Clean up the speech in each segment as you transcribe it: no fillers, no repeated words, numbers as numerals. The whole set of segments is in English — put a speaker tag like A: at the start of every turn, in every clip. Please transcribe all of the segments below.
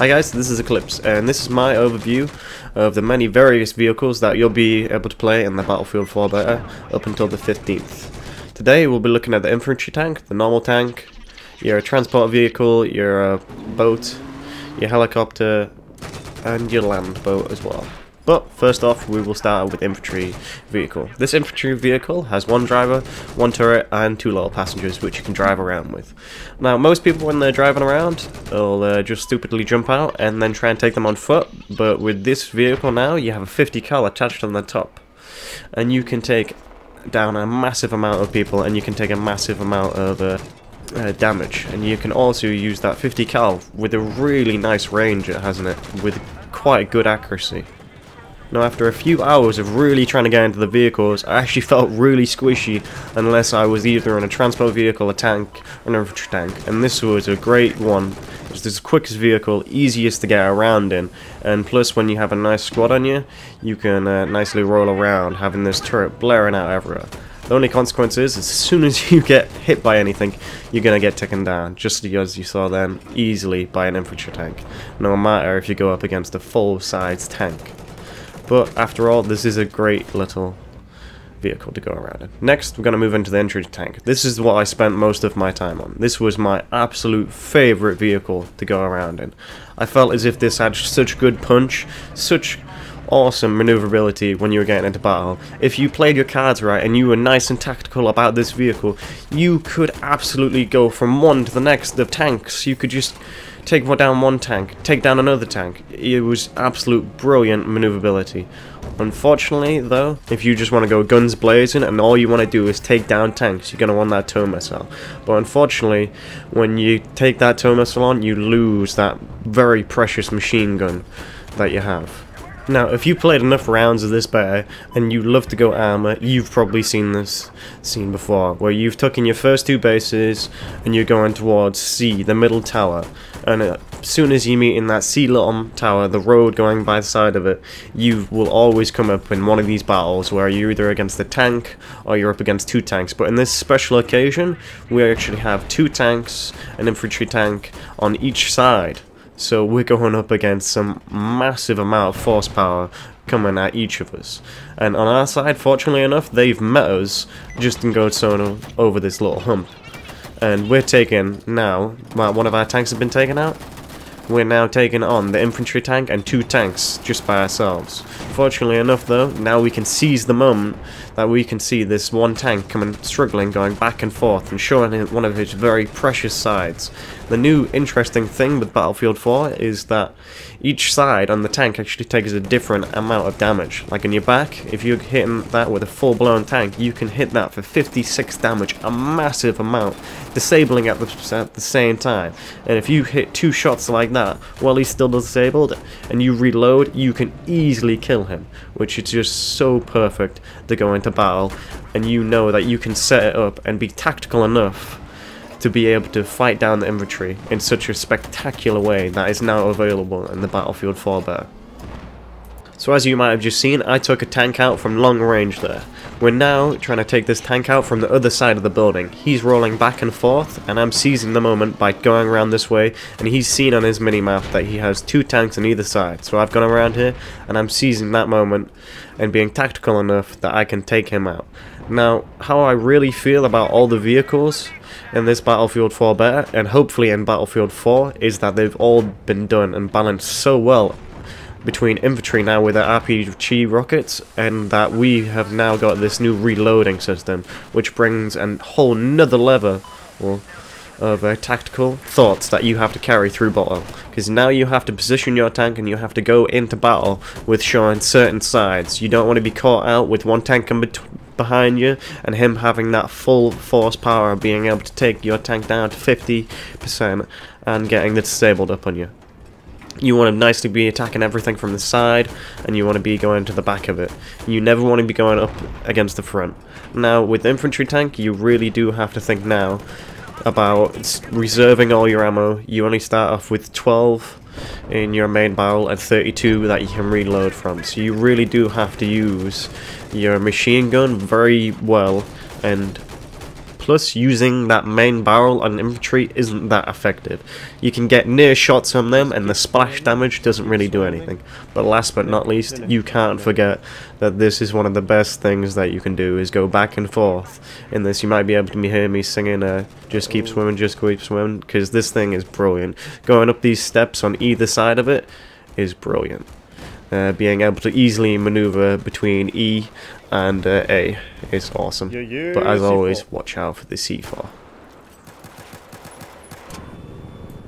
A: Hi guys, this is Eclipse, and this is my overview of the many various vehicles that you'll be able to play in the Battlefield 4 beta up until the 15th. Today we'll be looking at the infantry tank, the normal tank, your transport vehicle, your boat, your helicopter, and your land boat as well. But first off, we will start with infantry vehicle. This infantry vehicle has one driver, one turret, and two little passengers which you can drive around with. Now, most people when they're driving around, they'll just stupidly jump out and then try and take them on foot. But with this vehicle now, you have a 50 cal attached on the top, and you can take down a massive amount of people, and you can take a massive amount of damage. And you can also use that 50 cal with a really nice range it has in it, with quite good accuracy. Now, after a few hours of really trying to get into the vehicles, I actually felt really squishy unless I was either in a transport vehicle, a tank, or an infantry tank. And this was a great one. It's the quickest vehicle, easiest to get around in. And plus, when you have a nice squad on you, you can nicely roll around, having this turret blaring out everywhere. The only consequence is, as soon as you get hit by anything, you're going to get taken down, just as you saw then, easily by an infantry tank. No matter if you go up against a full-size tank. But after all, this is a great little vehicle to go around in. Next, we're going to move into the infantry tank. This is what I spent most of my time on. This was my absolute favorite vehicle to go around in. I felt as if this had such good punch, such awesome maneuverability when you were getting into battle. If you played your cards right and you were nice and tactical about this vehicle, you could absolutely go from one to the next of tanks. You could just take down one tank, take down another tank. It was absolute brilliant maneuverability. Unfortunately though, if you just want to go guns blazing and all you want to do is take down tanks, you're going to want that tow missile. But unfortunately, when you take that tow missile on, you lose that very precious machine gun that you have. Now, if you played enough rounds of this beta and you love to go armor, you've probably seen this scene before, where you've taken your first two bases and you're going towards C, the middle tower, and as soon as you meet in that C little tower, the road going by the side of it, you will always come up in one of these battles where you're either against a tank or you're up against two tanks. But in this special occasion, we actually have two tanks, an infantry tank on each side. So we're going up against some massive amount of force power coming at each of us. And on our side, fortunately enough, they've met us just in going over this little hump. And we're taking now, well, one of our tanks has been taken out. We're now taking on the infantry tank and two tanks just by ourselves. Fortunately enough though, now we can seize the moment that we can see this one tank coming struggling, going back and forth and showing one of its very precious sides. The new interesting thing with Battlefield 4 is that each side on the tank actually takes a different amount of damage. Like in your back, if you're hitting that with a full-blown tank, you can hit that for 56 damage, a massive amount, disabling at the same time. And if you hit two shots like that while he's still disabled and you reload, you can easily kill him, which is just so perfect to go into battle, and you know that you can set it up and be tactical enough to be able to fight down the infantry in such a spectacular way that is now available in the Battlefield 4 beta. So as you might have just seen, I took a tank out from long range there. We're now trying to take this tank out from the other side of the building. He's rolling back and forth, and I'm seizing the moment by going around this way, and he's seen on his mini-map that he has two tanks on either side. So I've gone around here, and I'm seizing that moment and being tactical enough that I can take him out. Now, how I really feel about all the vehicles in this Battlefield 4 beta, and hopefully in Battlefield 4, is that they've all been done and balanced so well between infantry now with their RPG rockets, and that we have now got this new reloading system, which brings a whole nother level of tactical thoughts that you have to carry through battle. Because now you have to position your tank and you have to go into battle with showing certain sides. You don't want to be caught out with one tank behind you and him having that full force power, being able to take your tank down to 50% and getting the disabled up on you. You want to nicely be attacking everything from the side, and you want to be going to the back of it. You never want to be going up against the front. Now, with infantry tank, you really do have to think now about reserving all your ammo. You only start off with 12 in your main barrel and 32 that you can reload from. So you really do have to use your machine gun very well and Plus, using that main barrel on infantry isn't that effective. You can get near shots on them, and the splash damage doesn't really do anything. But last but not least, you can't forget that this is one of the best things that you can do, is go back and forth. In this, you might be able to hear me singing, just keep swimming, because this thing is brilliant. Going up these steps on either side of it is brilliant. Being able to easily maneuver between E and A is awesome. But as always, watch out for the C4.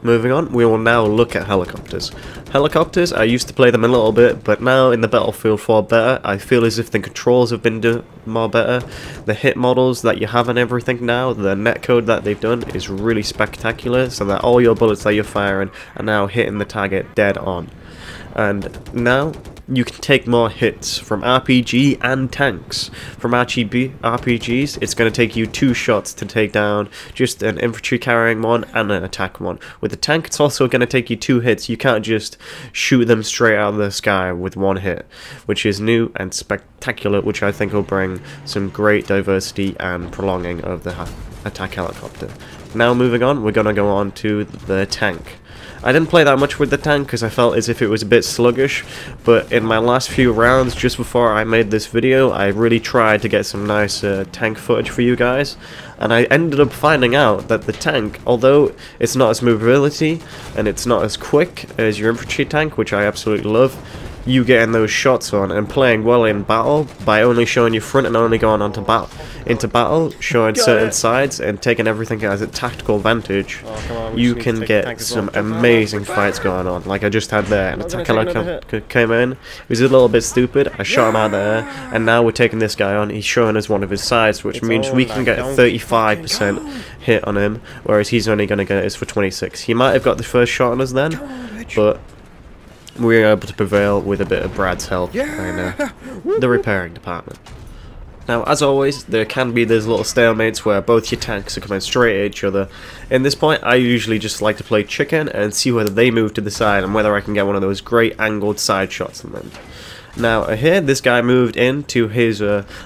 A: Moving on, we will now look at helicopters. Helicopters, I used to play them a little bit, but now in the Battlefield 4 beta, I feel as if the controls have been more better. The hit models that you have and everything now, the netcode that they've done is really spectacular, so that all your bullets that you're firing are now hitting the target dead on. And now you can take more hits from RPG and tanks. From RPGs, it's going to take you 2 shots to take down just an infantry carrying one and an attack one. With the tank, it's also going to take you 2 hits. You can't just shoot them straight out of the sky with 1 hit, which is new and spectacular, which I think will bring some great diversity and prolonging of the attack helicopter. Now moving on, we're going to go on to the tank. I didn't play that much with the tank because I felt as if it was a bit sluggish, but in my last few rounds just before I made this video, I really tried to get some nice tank footage for you guys, and I ended up finding out that the tank, although it's not as mobility and it's not as quick as your infantry tank, which I absolutely love, you getting those shots on and playing well in battle by only showing your front and only going on to into battle, showing certain sides and taking everything as a tactical advantage, you can get some amazing fights going on. Like I just had there, an attack helicopter came in, it was a little bit stupid, I shot him out there, and now we're taking this guy on, he's showing us one of his sides, which means we can get a 35% hit on him, whereas he's only going to get us for 26. He might have got the first shot on us then, but we were able to prevail with a bit of Brad's help in the repairing department. Now, as always, there can be those little stalemates where both your tanks are coming straight at each other. In this point, I usually just like to play chicken and see whether they move to the side and whether I can get one of those great angled side shots on them. Now, here, this guy moved in to his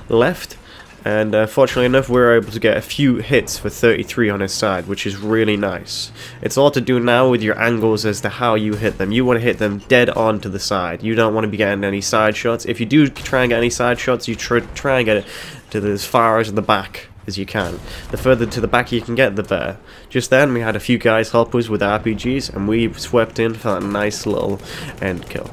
A: left, and fortunately enough, we were able to get a few hits for 33 on his side, which is really nice. It's all to do now with your angles as to how you hit them. You want to hit them dead on to the side. You don't want to be getting any side shots. If you do try and get any side shots, you try and get it to as far as the back as you can. The further to the back you can get, the better. Just then, we had a few guys help us with RPGs, and we swept in for that nice little end kill.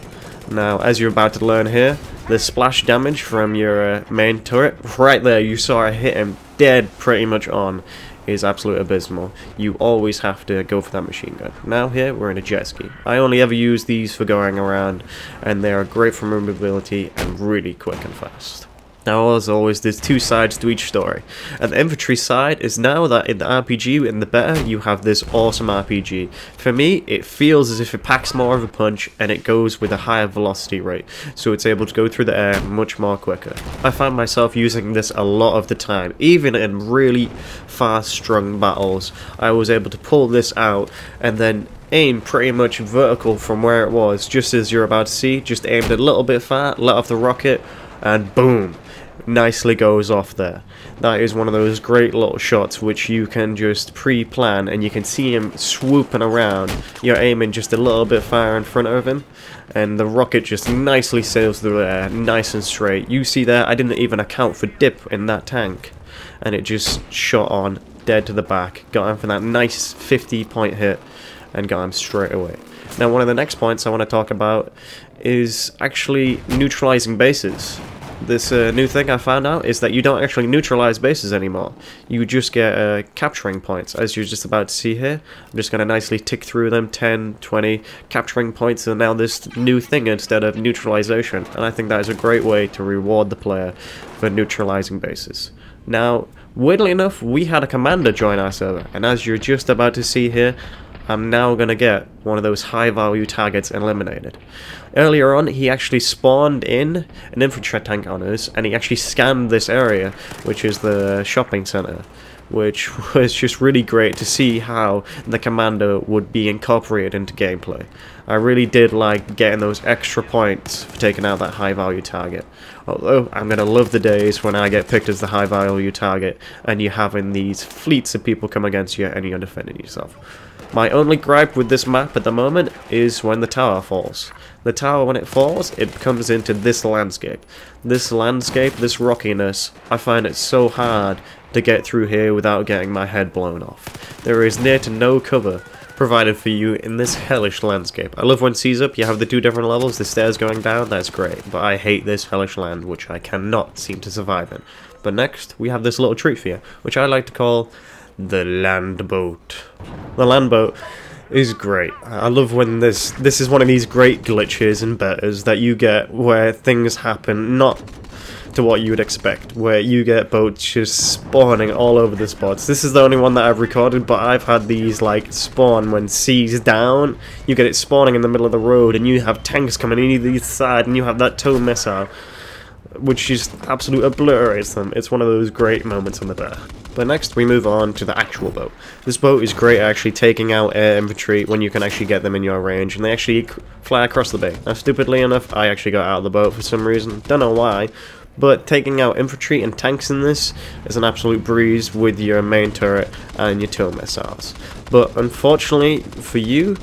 A: Now, as you're about to learn here, the splash damage from your main turret, right there, you saw I hit him dead pretty much on, is absolutely abysmal. You always have to go for that machine gun. Now here, we're in a jet ski. I only ever use these for going around, and they are great for mobility and really quick and fast. Now, as always, there's 2 sides to each story. And the infantry side is now that in the RPG, in the beta, you have this awesome RPG. For me, it feels as if it packs more of a punch, and it goes with a higher velocity rate, so it's able to go through the air much more quicker. I find myself using this a lot of the time. Even in really fast-strung battles, I was able to pull this out, and then aim pretty much vertical from where it was, just as you're about to see, just aimed a little bit far, let off the rocket, and boom! Nicely goes off there. That is one of those great little shots which you can just pre-plan, and you can see him swooping around. You're aiming just a little bit far in front of him, and the rocket just nicely sails through the air, nice and straight. You see there, I didn't even account for dip in that tank, and it just shot on dead to the back, got him for that nice 50-point hit, and got him straight away. Now, one of the next points I want to talk about is actually neutralizing bases. This new thing I found out is that you don't actually neutralize bases anymore. You just get capturing points, as you're just about to see here. I'm just going to nicely tick through them, 10, 20 capturing points, and now this new thing instead of neutralization. And I think that is a great way to reward the player for neutralizing bases. Now, weirdly enough, we had a commander join our server, and as you're just about to see here, I'm now going to get one of those high-value targets eliminated. Earlier on, he actually spawned in an infantry tank on us, and he actually scanned this area, which is the shopping center, which was just really great to see how the Commando would be incorporated into gameplay. I really did like getting those extra points for taking out that high value target. Although I'm going to love the days when I get picked as the high value target and you're having these fleets of people come against you and you're defending yourself. My only gripe with this map at the moment is when the tower falls. The tower, when it falls, it comes into this landscape. This landscape, this rockiness, I find it so hard to get through here without getting my head blown off. There is near to no cover provided for you in this hellish landscape. I love when C's up, you have the two different levels, the stairs going down, that's great. But I hate this hellish land, which I cannot seem to survive in. But next, we have this little treat for you, which I like to call the land boat. The land boat is great. I love when this is one of these great glitches and betas that you get where things happen not to what you would expect, where you get boats just spawning all over the spots. This is the only one that I've recorded, but I've had these like spawn when C's down, you get it spawning in the middle of the road and you have tanks coming in either side and you have that tow missile, which just absolutely obliterates them. It's one of those great moments on the beta. But next we move on to the actual boat. This boat is great at actually taking out air infantry when you can actually get them in your range, and they actually fly across the bay. Now stupidly enough, I actually got out of the boat for some reason, don't know why, but taking out infantry and tanks in this is an absolute breeze with your main turret and your tow missiles. But unfortunately for you,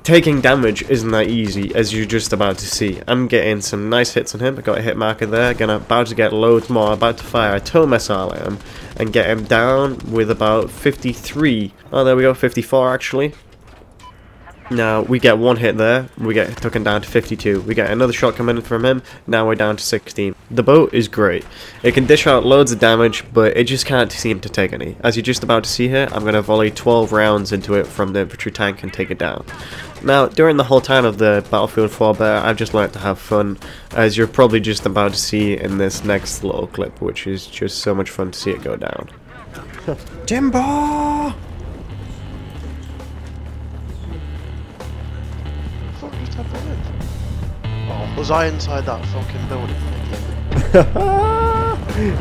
A: taking damage isn't that easy, as you're just about to see. I'm getting some nice hits on him. I got a hit marker there, about to get loads more, about to fire a tow missile at him and get him down with about 53. Oh, there we go, 54 actually. Now we get one hit there, we get taken down to 52. We get another shot coming in from him, now we're down to 16. The boat is great. It can dish out loads of damage, but it just can't seem to take any. As you're just about to see here, I'm going to volley 12 rounds into it from the infantry tank and take it down. Now, during the whole time of the Battlefield 4 beta, I've just learned to have fun, as you're probably just about to see in this next little clip, which is just so much fun to see it go down. Timber!
B: Oh, was I inside that fucking building?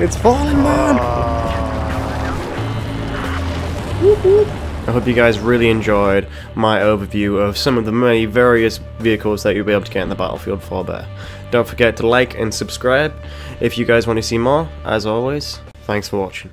A: It's falling, man! I hope you guys really enjoyed my overview of some of the many various vehicles that you'll be able to get in the Battlefield 4 beta. Don't forget to like and subscribe if you guys want to see more. As always, thanks for watching.